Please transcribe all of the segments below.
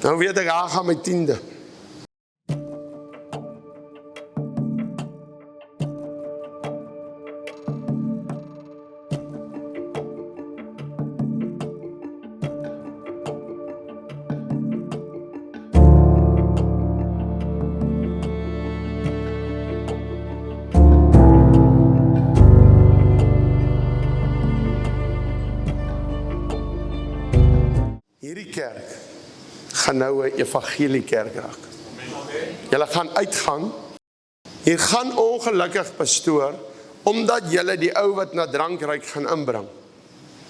Nou weet ek, haar gaan my 10de. Hierdie kerk gaan nou 'n evangeliekerk raak. Julle gaan uitgaan. Hier gaan ongelukkig pastoor, omdat julle die ou wat na drank ruik gaan inbring.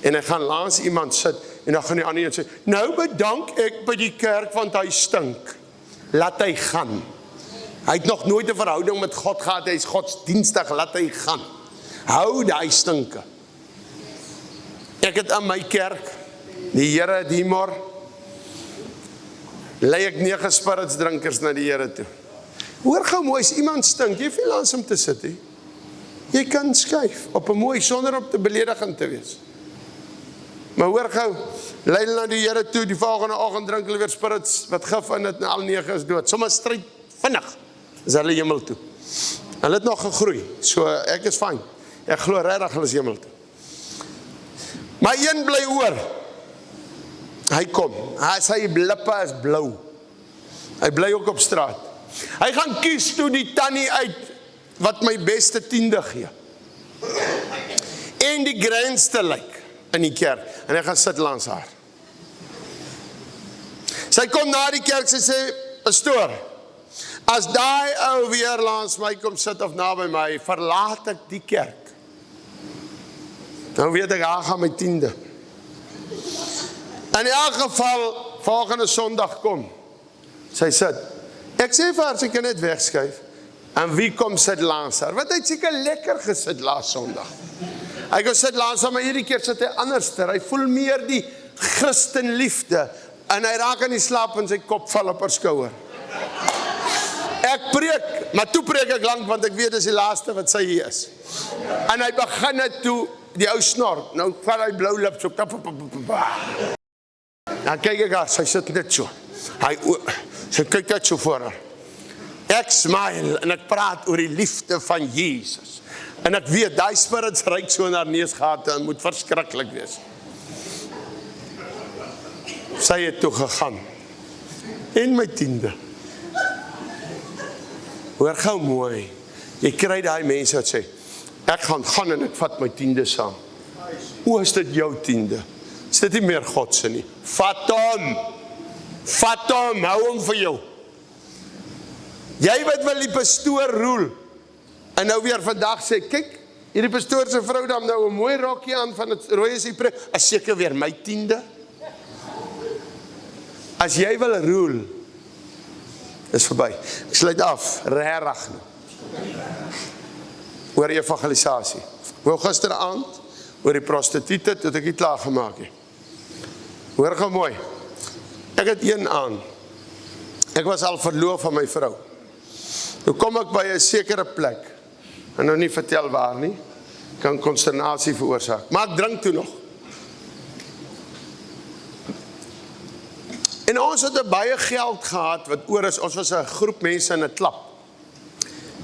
En hy gaan langs iemand sit en dan gaan die ander een sê, nou bedank ek by die kerk want hy stink. Laat hy gaan. Hy het nog nooit 'n verhouding met God gehad, hy is godsdienstig, laat hy gaan. Hou daai stinke. Ek het aan my kerk, die Here het humor, lei ek 9 spiritsdrinkers na die Here toe. Hoor gou mooi, as iemand stink, jy veel langs om te sit, he. Jy kan skuif, op 'n mooi, sonder op te beledigend te wees. Maar hoor gou, lei hulle na die Here toe, die volgende oggend drink hulle weer spirits, wat gif in het, en al 9 is dood. Sommige stryd vinnig, is hulle hemel toe. Hulle het nog gegroei, so ek is fyn. Ek glo regtig hulle is hemel toe. Maar een bly oor. Hy kom, sy lippe is blou. Hy bly ook op straat. Hy gaan kies toe die tannie uit, wat my beste 10de gee. En die grandste lyk in die kerk. En hy gaan sit langs haar. Sy kom na die kerk, sy sê, pastoor, as daai ou weer langs my kom sit of naby my, verlaat ek die kerk. Nou weet ek, haar gaan my 10de. In elk geval, volgende Sondag kom. Sy sit. Ek sê vir haar, sy kan net wegskuif. En wie kom sit langs haar? Want hy het seker lekker gesit laas Sondag. Hy kom sit langs haar, maar hierdie keer sit hy anderster. Hy voel meer die Christenliefde. En hy raak aan die slaap en sy kop val op haar skouer. Ek preek, maar toe preek ek lang, want ek weet dis die laaste wat sy hier is. En hy begin het toe, die ou snor, nou val hy blou lip, so dan kyk ek haar, sy sit net so. Sy kyk net so voor haar. Ek smile en ek praat oor die liefde van Jesus. En ek weet, die spirits ruik so in haar neusgate en moet verskriklik wees. Sy het toe gegaan. En my 10de. Hoor gou mooi. Jy kry daai mense wat sê, ek gaan en ek vat my 10de saam. O, is dit jou 10de? Is dit nie meer God se nie? Vat hom, hou hom vir jou. Jy wat wil die pastoor roel, en nou weer vandag sê, kyk, hierdie pastoor se vrou dan nou 'n mooi rokkie aan van het rooi as die preek, is seker weer my 10de. As jy wil roel, is verby. Ek sluit af, regtig. Oor evangelisasie. Wou gisteraand, oor die prostituie, het ek nie klaar gemaak nie. Hoor gou mooi. Ek het een aan. Ek was al verloof aan my vrou. Toe kom ek by 'n sekere plek. En nou nie vertel waar nie. Kan konsternasie veroorsaak. Maar ek drink toe nog. En ons het baie geld gehad wat oor is. Ons was 'n groep mense in 'n klap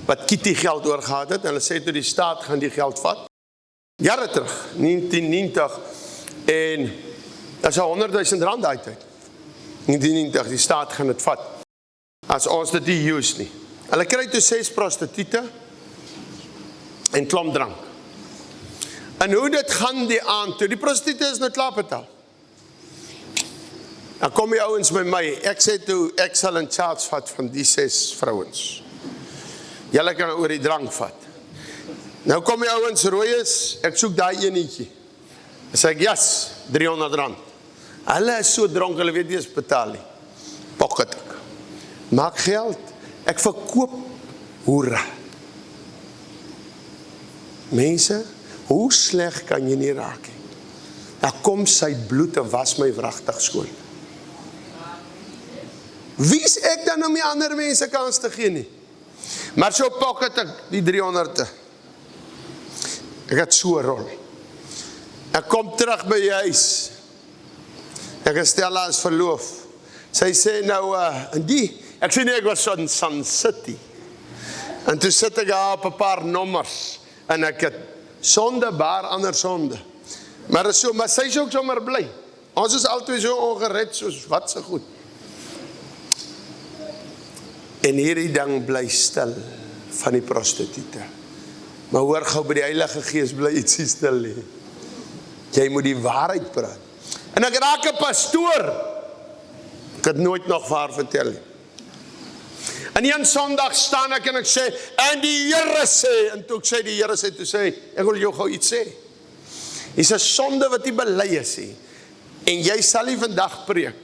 wat kitty geld oorgehad het. En hulle sê toe die staat gaan die geld vat. Jare terug, 1990, en dat is R100.000 uit tyd. 1990, die staat gaan het vat. As ons dit nie use nie. Hulle kry toe 6 prostituie en klomp drank. En hoe dit gaan die aand toe, die prostituie is nou klaar betaal. Dan kom die ouens by my, ek sê toe, ek sal in charge vat van die 6 vrouens. Julle kan oor die drank vat. Nou kom die ouens rooi is, ek soek daai enietjie. Sê ek, yes, R300. Hulle is so dronk, hulle weet nie eens betaal nie. Pocket ek. Maak geld. Ek verkoop hoera. Mense, hoe sleg kan jy nie raak nie? Dan kom sy bloed en was my wragtig skoon. Wie is ek dan om die ander mense kans te gee nie? Maar so pocket ek die 300. Ek het so rol. Ek kom terug by die huis. Ek en Stella is verloof. Sy sê nou, ek sê nie, ek was in Sun City. En toe sit ek daar op 'n paar nommers, en ek het sonde baar ander sonde. Maar sy is ook sommer bly. Ons is altyd so ongered, soos wat se goed. En hierdie ding bly stil, van die prostituie. Maar hoor gou, by die Heilige Gees bly ietsie stil nie. Jy moet die waarheid praat. En ek raak 'n pastoor. Ek het nooit nog vir haar vertel nie. En een Sondag staan ek en ek sê, en die Here sê, en toe ek sê, die Here sê, toe sê, ek wil jou gou iets sê. Dis 'n sonde wat nie bely is nie. En jy sal nie vandag preek.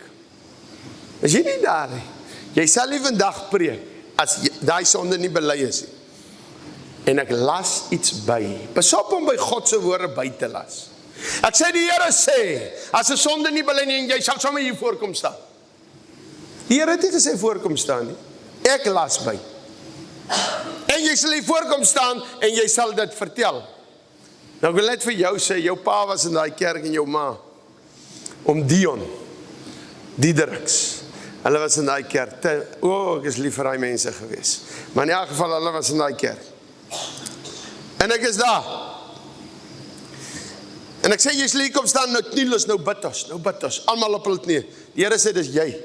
Is jy nie daar nie? Jy sal nie vandag preek, as daai sonde nie bely is nie. En ek las iets by. Pas op om by God se woorde by te las. Ek sê, die Here sê, as 'n sonde nie bely nie, en jy sal sommer hier voorkom staan. Die Here het nie gesê voorkom staan nie. Ek las by. En jy sal hier voorkom staan, en jy sal dit vertel. Nou ek wil net vir jou sê, jou pa was in daai kerk en jou ma, om Dion, Diederiks. Hulle was in daai kerk. Ek is lief vir daai mense gewees. Maar in elk geval, hulle was in daai kerk. En ek is daar. En ek sê, jy sal hier kom staan, nou kniel ons, nou bid ons, almal op hulle knie. Die Here sê, dis jy.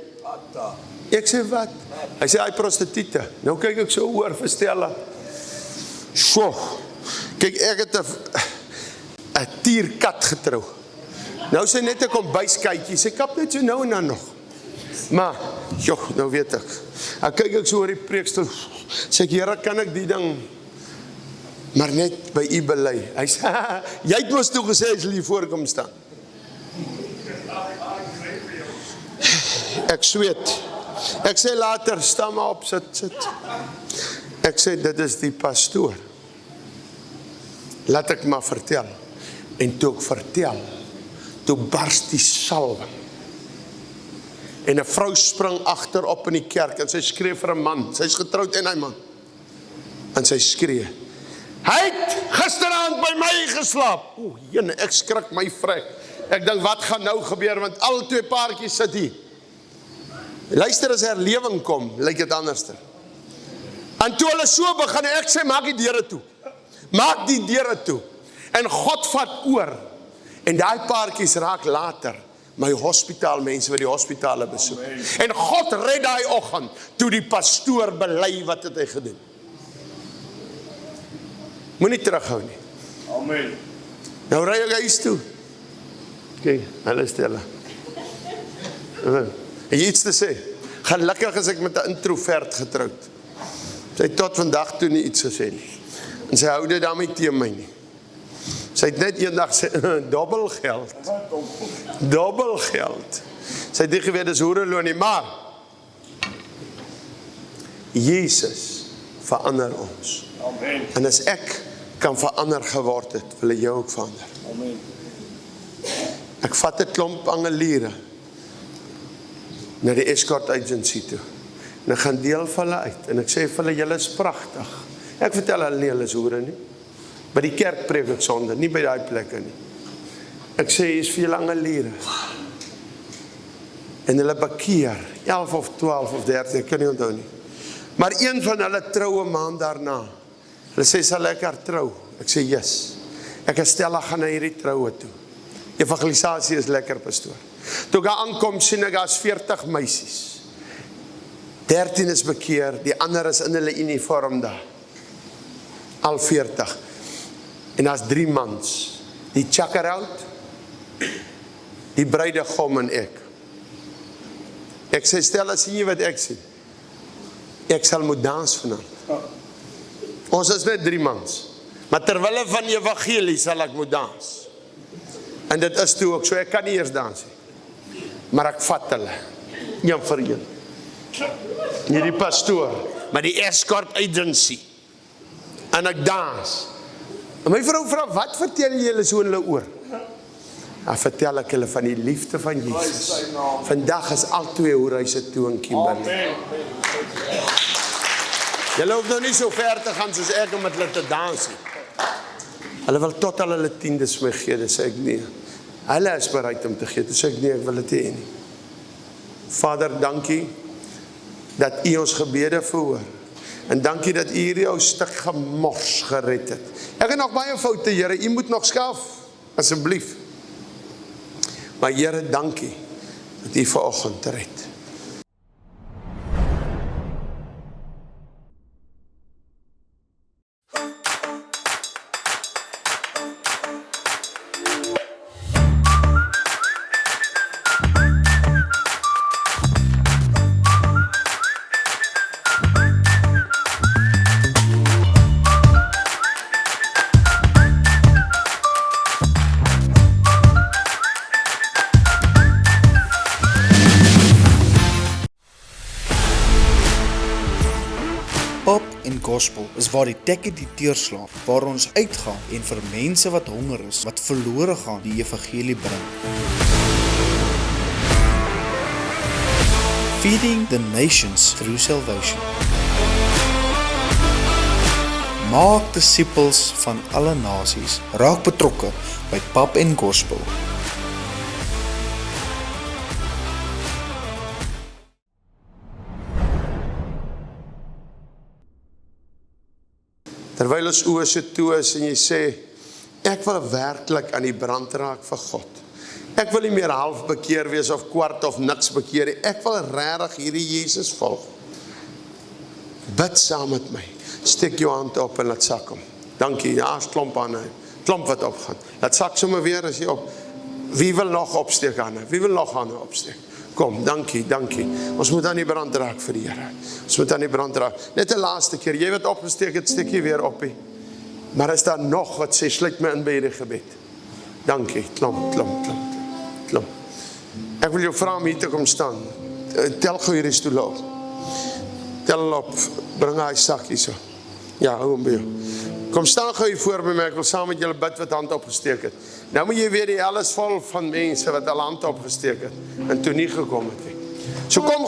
Ek sê, wat? Hy sê, hy prostituie. Nou kyk ek so oor vir Stella. Kyk, ek het 'n tierkat getrou. Nou sê net 'n kombuiskytjie, sy kap net so nou en dan nog. Maar, nou weet ek. Ek kyk ek so oor die preekstoel, sê ek, Here, kan ek die ding maar net by u bely? Hy sê, jy het mos toe gesê, hy sal hier voorkom staan. Ek sweet. Ek sê later, sta maar op, sit. Ek sê, dit is die pastoor. Laat ek maar vertel. En toe ek vertel, toe barst die salwing. En 'n vrou spring agterop in die kerk, en sy skree vir 'n man, sy is getroud en hy man. En sy skree, hy het gisteraand by my geslaap. Jene, ek skrik my vrek. Ek dink, wat gaan nou gebeur, want al twee paartjies sit hier. Luister, as herlewing kom, lyk dit anderster. En toe hulle so begin, ek sê, maak die deure toe. Maak die deure toe. En God vat oor. En daai paartjies raak later my hospitaalmense wat die hospitale besoek. En God red daai oggend, toe die pastoor bely wat het hy gedoen. Moenie terughou nie. Amen. Nou ry ek huis toe. Kyk, hulle Stella. En jy iets te sê? Gelukkig is ek met 'n introvert getroud. Sy het tot vandag toe nie iets gesê nie. En sy hou dit daarmee teen my nie. Sy het net eendag sê, dubbel geld. Dubbel geld. Sy het nie geweet, dis hoereloon nie, maar Jesus verander ons. Amen. En as ek kan verander geword het, wil jy ook verander. Amen. Ek vat 'n klomp angeliere na die escort agency toe. En ek gaan deel van hulle uit. En ek sê vir hulle, julle is pragtig. Ek vertel hulle nie, hulle is hoere nie. By die kerk preek ek sonde, nie by daai plekke nie. Ek sê, hier is vir julle angeliere. En hulle bekeer, 11 of 12 of 13, ek kan nie onthou nie. Maar een van hulle trou 'n maand daarna. Hulle sê, sal ek haar trou? Ek sê, yes. Ek en Stella gaan na hierdie troue toe. Evangelisasie is lekker, pastoor. Toe ek aankom, sien ek as 40 meisies. 13 is bekeer, die ander is in hulle uniform daar. Al 40. En as 3 mans. Die chakkerout, die bruidegom en ek. Ek sê, Stella, sien jy wat ek sien? Ek sal moet dans vanavond. Ons is net 3 mans. Maar terwille van die evangelie sal ek moet dans. En dit is toe ook so, ek kan nie eers dans nie. Maar ek vat hulle. Een vir een. Nie die pastoor, maar die escort agency. En ek dans. En my vrou vra, wat vertel jy hulle so in hulle oor? Dan vertel ek hulle van die liefde van Jesus. Vandag is al 2 hoerhuise toe in Kimberley. Julle hoef nou nie so ver te gaan soos ek om met hulle te dans nie. Hulle wil tot al hulle 10des my gee, dis sê ek nee. Hulle is bereid om te gee, dis sê ek nee, ek wil dit hê nie. Vader, dankie dat U ons gebede verhoor. En dankie dat U hierdie ou stuk gemors gered het. Ek het nog baie foute, Here, U moet nog skaf, asseblief. Maar Here, dankie dat U vanoggend red. Pop en Gospel is waar die tekke die deurslaan, waar ons uitgaan en vir mense wat honger is, wat verlore gaan, die evangelie bring. Feeding the nations through salvation. Maak disippels van alle nasies, raak betrokke by Pop en Gospel. Terwyl ons oë so toe is en jy sê, ek wil werklik aan die brand raak vir God. Ek wil nie meer half bekeer wees of kwart of niks bekeer nie. Ek wil regtig hierdie Jesus volg. Bid saam met my. Steek jou hand op en laat sak hom. Dankie, ja, is klomp hande. Klomp wat opgaan. Laat sak sommer weer as jy op. Wie wil nog opsteek hande? Wie wil nog hande opsteek? Kom, dankie, dankie. Ons moet aan die brand raak vir die Here. Ons moet aan die brand raak. Net 'n laaste keer, jy wat opgesteek het, steek jy weer op. Maar is daar nog wat sê, sluit my in by hierdie gebed. Dankie, klomp. Ek wil jou vra om hier te kom staan. Tel gou hierdie stoele op. Tel op, bring hy sak hier so. Ja, hou hom by jou. Kom staan gou hier voor by my, ek wil saam met julle bid wat hand opgesteek het. Nou moet jy weet, die hel is vol van mense wat al hand opgesteek het, en toe nie gekom het nie. So kom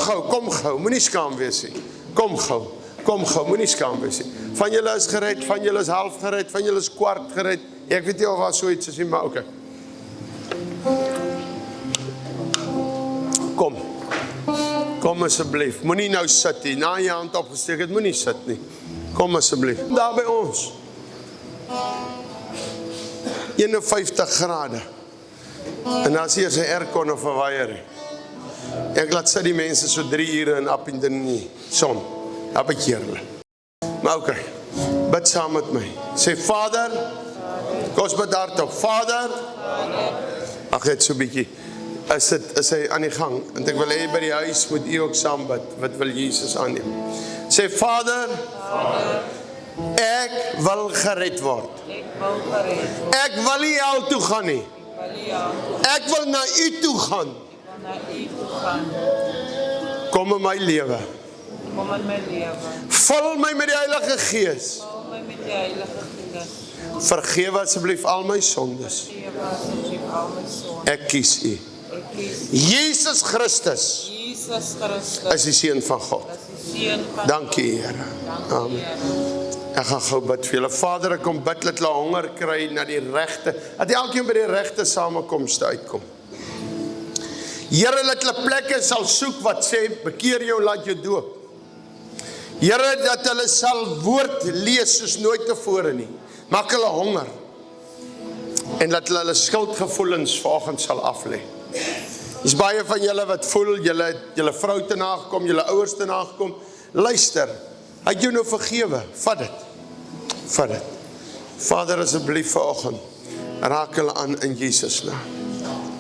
gou, moenie skaam wees nie. Kom gou, moenie skaam wees nie. Van julle is gered, van julle is half gered, van julle is kwart gered. Ek weet nie of daar so iets is nie, maar oké. Kom asseblief, moenie nou sit nie. Na jy hand opgesteek het, moenie sit nie. Kom asseblief. Daar by ons. 51 grade. En as hier is 'n aircon of 'n waier. Ek laat sit die mense so 3 ure in Appington son. Daar bekeer hulle. Maar oké, bid saam met my. Sê Vader, kom ons bid hardop. Vader, ag net so 'n bietjie. Is hy aan die gang? Want ek wil hê by die huis moet u ook saam bid. Wat wil Jesus aanneem? Sê Vader, ek wil gered word. Ek wil nie hel toe gaan nie. Ek wil na u toe gaan. Kom in my lewe. Vul my met die Heilige Gees. Vergewe asseblief al my sondes. Ek kies u. Jesus Christus is die Seun van God. Dankie, Here. Amen. Ek gaan gou bid vir julle. Vader, ek kom bid dat hulle honger kry na die regte, dat elkeen by die regte samekomste uitkom. Here, dat hulle plekke sal soek wat sê, bekeer jou, laat jou doop. Here, dat hulle sal woord lees soos nooit tevore nie. Maak hulle honger. En dat hulle skuldgevoelens vanoggend sal aflê. Is baie van julle wat voel, julle vrou te nagekom, julle ouers te nagekom. Luister, hy het jou nou vergewe, vat dit. Vader, asseblief vanoggend, raak hulle aan in Jesus naam.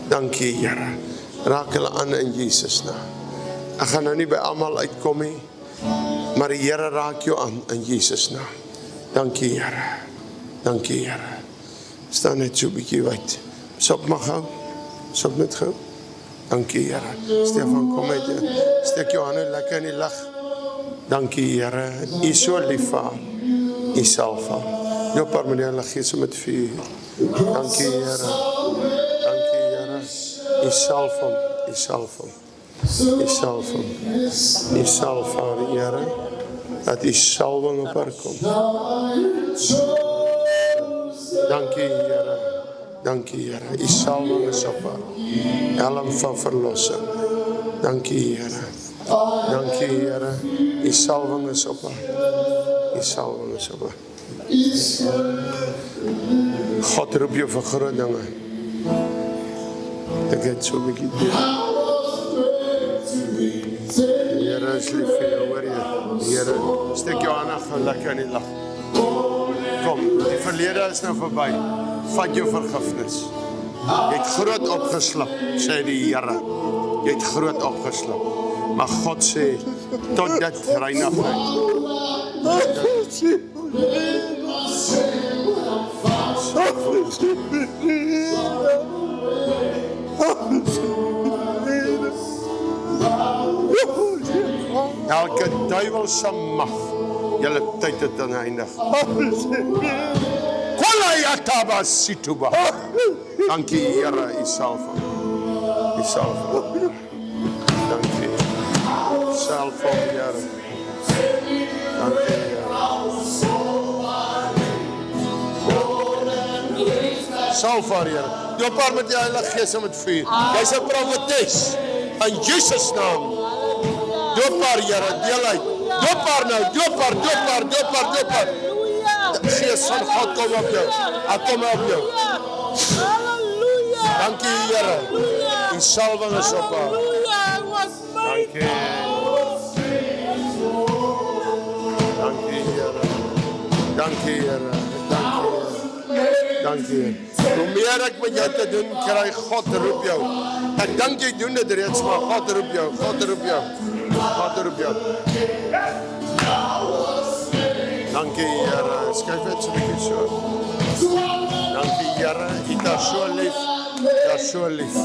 Dankie, Here. Raak hulle aan in Jesus naam. Ek gaan nou nie by almal uitkom nie, maar die Here raak jou aan in Jesus naam. Dankie, Here. Dankie, Here. Staan net so 'n bietjie wyd. Sop maar gou. Sop net gou. Dankie, Here. Stefan, kom met jou. Steek jou hande lekker in die lug. Dankie, Here. U is so lief vir haar. U salf haar. Jou parmanele gees met vuur. Dankie, Here. Dankie, Here. U salf hom. U salf hom. U salf hom. U salf haar, Here. Dat u salwing op haar kom. Dankie, Here. Dankie, Here. U salwing is op haar. Helm van verlossing. Dankie, Here. Dankie, Here. Die salwing is op haar. Die salwing is op haar. God roep jou vir groot dinge. Ek het so 'n bietjie doen. Die Here is lief vir jou, hoor jy? Die Here, steek jou hande gou lekker in die lag. Kom, die verlede is nou verby. Vat jou vergifnis. Jy het groot opgeslap, sê die Here. Jy het groot opgeslap. Maar God sê, tot dit reinig hy. Elke duiwelse mag, julle tyd het oneindig. Kolayataba situba. Dankie, Here, U salf. U salf. Dankie. Salf, Here. Dankie, Here. Salf, Here. Doop haar met die Heilige Gees en met vuur. Jy's 'n profetes. In Jesus naam. Doop haar, Here, deel uit. Doop haar nou, doop haar, doop haar, doop haar, doop haar. Gees van God kom op jou. Hy kom op jou. Dankie, Here. Die salwing is op haar. Dankie. Dankie, Here. Dankie, Here. Dankie. Hoe meer ek met jou te doen kry, God roep jou. Ek dink jy doen dit reeds, maar God roep jou. God roep jou. God roep jou. Dankie, Here. Skryf dit so 'n bietjie so. Dankie, Here. U is so lief. U is so lief.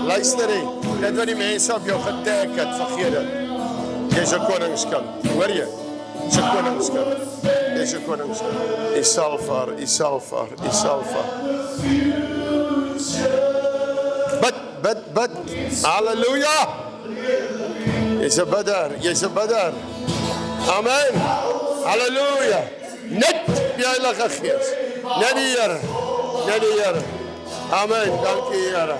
Luister hê. Net wat die mense op jou getag het, vergeet dit. Jy's 'n koningskind. Hoor jy? Jy's 'n koningskind. Jy's 'n koningskind. U salf haar, u salf haar, u salf haar. Bid. Halleluja. Jy's 'n bidder. Jy's 'n bidder. Amen. Halleluja. Net die Heilige Gees. Net die Here. Net die Here. Amen. Dankie, Here.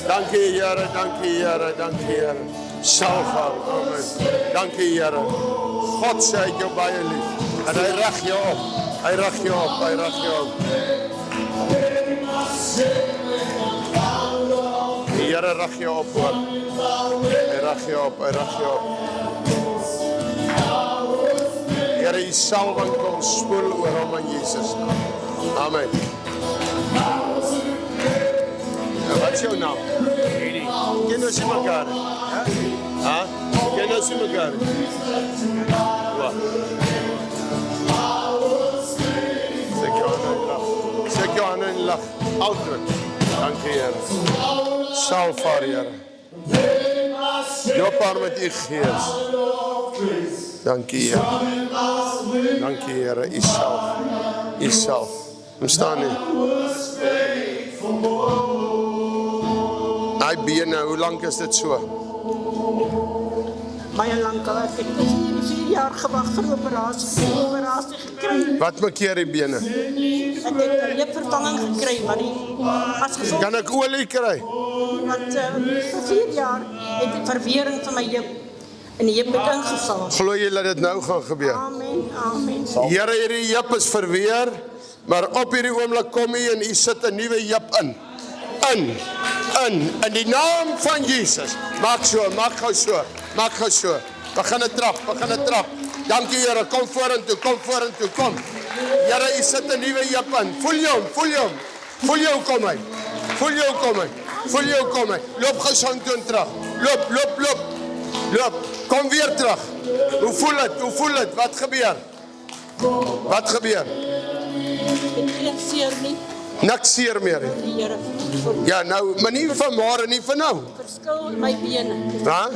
Dankie, Here. Dankie, Here. Dankie, Here. Salf haar. Amen. Dankie, Here. God sê hy het jou baie lief. En hy rig jou op. Hy rig jou op. Hy rig jou op. Die Here rig jou op, hoor. Hy rig jou op. Hy rig jou op. Here, U salwing kom spoel oor hom in Jesus naam. Amen. Wat is jou naam? Ken ons mekaar? Ha? Ken ons mekaar? Wat? Steek jou hande in lag. Uitdruk. Dankie, Here. Salf haar, Here. Doop haar met U Gees. Dankie, Here. Dankie, Here. U salf. U salf. Kom staan nie. Hy bene, hoe lank is dit so? Baie lank al. Ek het 4 jaar gewag vir operasie gekry. Wat maak keer die bene? Ek het 'n heupvervanging gekry, maar die as gevolg Kan ek olie kry? wat vir 4 jaar het die verwering van my heup in die heup het ingeval. Glo jy dat dit nou gaan gebeur? Amen, amen. Here, hierdie heup is verweer, maar op hierdie oomblik kom U en U sit 'n nuwe heup in. In die naam van Jesus. Maak so, maak gou so. Maak gou so. Begin 'n trap. Dankie, Here. Kom vorentoe, kom. Here, U sit 'n nuwe heup in. Voel jou kom hy. Voel jou kom hy. Loop gou so toe en terug. Loop. Kom weer terug. Hoe voel dit? Wat gebeur? Ek het seer nie. Niks seer meer. Die Here Ja, nou, maar nie van môre nie, van nou. verskil in my bene. Wat?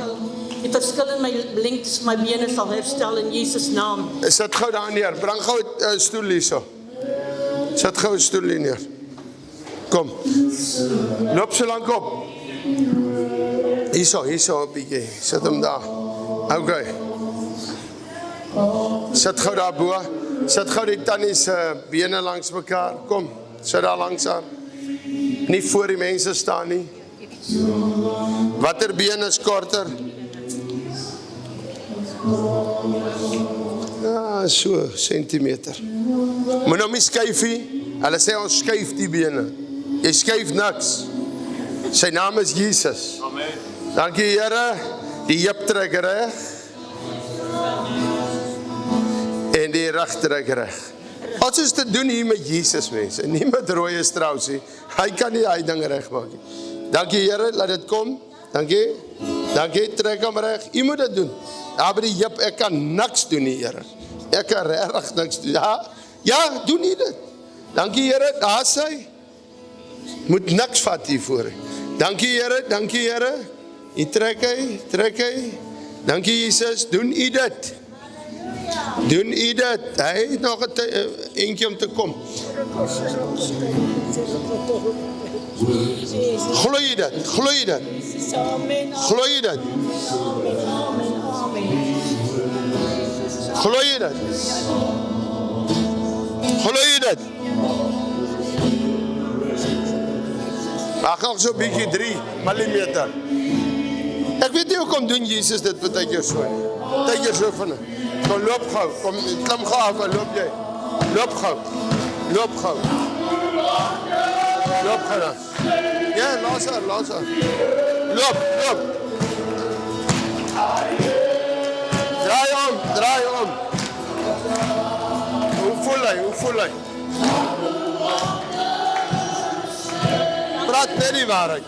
Die verskil in my lengtes van my bene sal herstel in Jesus naam. Sit gou daar neer. Bring gou 'n stoel hierso. Sit gou 'n stoel hier neer. Kom. Loop so lank op. Hierso 'n bietjie. Sit hom daar. Okay. Sit gou daar bo. Sit gou die tannie se bene langs mekaar. Kom. Sit daar langs haar. Nie voor die mense staan nie. Watter been is korter? Ja, so sentimeter. Moet nou nie skuif nie. Hulle sê ons skuif die bene. Jy skuif niks. Sy naam is Jesus. Amen. Dankie Here. Die heup trek reg. En die rug trek reg. Wat is te doen hier met Jesus, mense? Nie met rooie strousie. Hy kan nie hy ding reg maak nie. Dankie Here, laat dit kom. Dankie. Dankie, trek hom reg. U moet dit doen. Ja, by die heup, ek kan niks doen nie, Here. Ek kan regtig niks doen. Ja, doen nie dit. Dankie Here, daar is hy. Moet niks vat hiervoor. Dankie Here, dankie Here. U trek hy. Dankie Jesus, doen u dit. Doen u dit. Hy het nog 'n eentjie om te kom. Glo jy dit? Glo jy dit? Glo jy dit? Glo jy dit? Glo jy dit? Ag, al so bietjie 3 millimeter. Ek weet nie hoekom doen Jesus dit partykeer so nie. Partykeer so van. Kom loop gou, kom klim gou af, loop jy. Loop gou. Loop gou. Loop gou dan. Ja, los haar. Loop. Draai om. Hoe voel hy? Praat net die waarheid.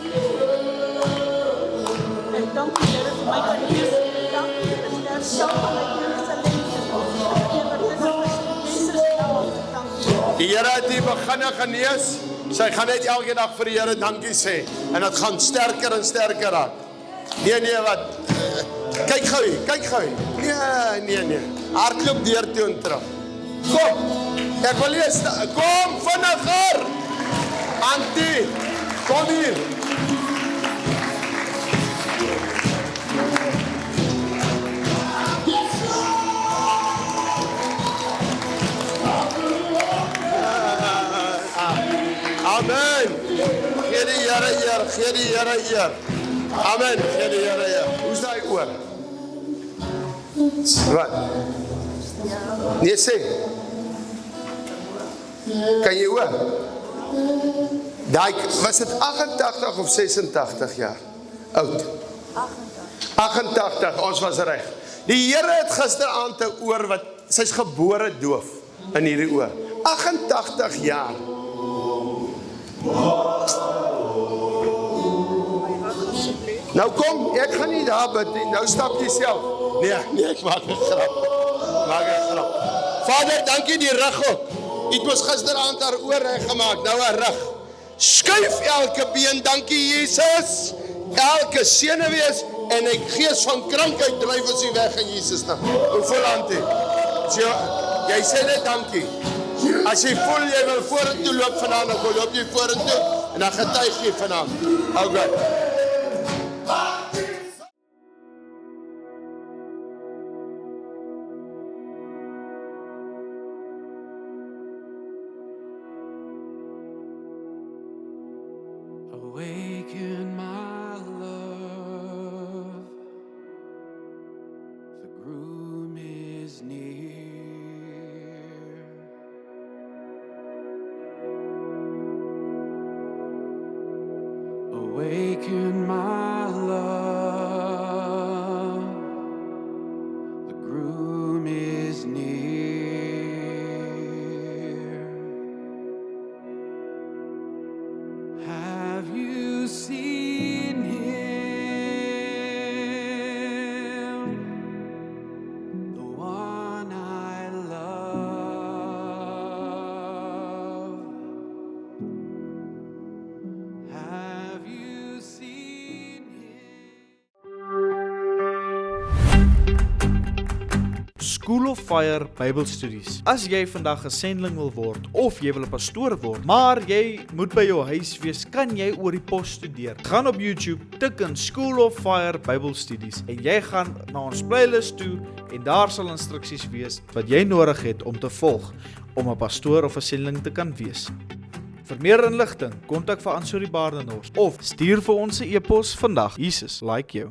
Dankie Here vir my kinders. Dankie Here vir die herstel van my kinders se lewens. Die Here het die beginne genees. Sy gaan net elke dag vir die Here dankie sê. En dit gaan sterker en sterker raak. Nee, wat? Kyk gou. Nee. Hardloop deur toe en terug. Kom. Ek wil lees. Kom vinniger. Antie, kom hier. Amen. Gee die Here eer. Amen. Gee die Here eer. Hoe's daai oor? Wat? Nee, sê. Kan jy hoor? Daai, was dit 88 of 86 jaar oud? 88, ons was reg. Die Here het gisteraand 'n oor wat, sy's gebore doof in hierdie oor. 88 jaar. Nou kom, ek gaan nie daar bid nie, nou stap jy self. Nee, ek maak 'n grap. Vader, dankie die rug ook. U het ons gisteraand haar oor reg gemaak, nou 'n rug. Skuif elke been, dankie Jesus. Elke senuwees en ek gees van krankheid dryf ons weg in Jesus naam. Hoe voel Antie? Jy sê net dankie. As jy voel jy wil vorentoe loop vanaand, dan loop jy vorentoe en dan getuig jy vanaand. Okay. Awaken my love, the groom is near. Awaken my love, the groom is near. Have you seen him, the one I love? Have you seen School of Fire Bybelstudies. As jy vandag 'n sending wil word of jy wil 'n pastoor word, maar jy moet by jou huis wees, kan jy oor die pos studeer. Gaan op YouTube, tik in School of Fire Bybelstudies en jy gaan na ons playlist toe en daar sal instruksies wees wat jy nodig het om te volg om 'n pastoor of 'n sending te kan wees. Vir meer inligting, kontak vir Ansorie Baardenhorst of stuur vir ons 'n e-pos vandag. Jesus like jou.